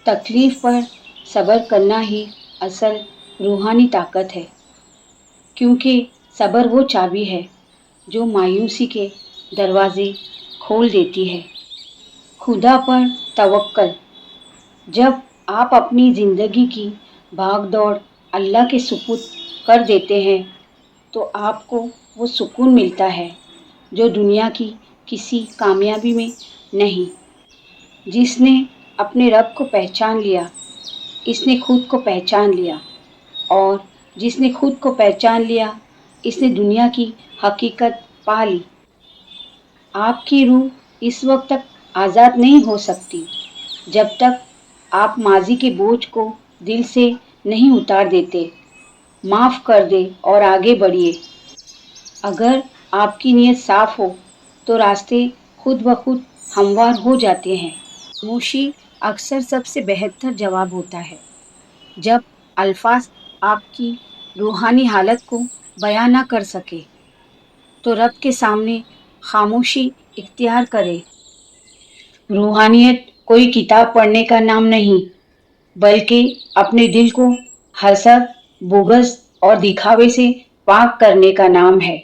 تکلیف پر صبر کرنا ہی اصل روحانی طاقت ہے، کیونکہ صبر وہ چابی ہے جو مایوسی کے دروازے کھول دیتی ہے۔ خدا پر توکل: جب آپ اپنی زندگی کی بھاگ دوڑ اللہ کے سپرد کر دیتے ہیں تو آپ کو وہ سکون ملتا ہے جو دنیا کی کسی کامیابی میں نہیں۔ جس نے اپنے رب کو پہچان لیا، اس نے خود کو پہچان لیا، اور جس نے خود کو پہچان لیا، اس نے دنیا کی حقیقت پا لی۔ آپ کی روح اس وقت تک آزاد نہیں ہو سکتی جب تک آپ ماضی کے بوجھ کو دل سے نہیں اتار دیتے۔ معاف کر دے اور آگے بڑھیے۔ اگر آپ کی نیت صاف ہو تو راستے خود بخود ہموار ہو جاتے ہیں۔ خاموشی اکثر سب سے بہتر جواب ہوتا ہے۔ جب الفاظ آپ کی روحانی حالت کو بیان نہ کر سکے تو رب کے سامنے خاموشی اختیار کرے۔ روحانیت کوئی کتاب پڑھنے کا نام نہیں، بلکہ اپنے دل کو حسد، بغض اور دکھاوے سے پاک کرنے کا نام ہے۔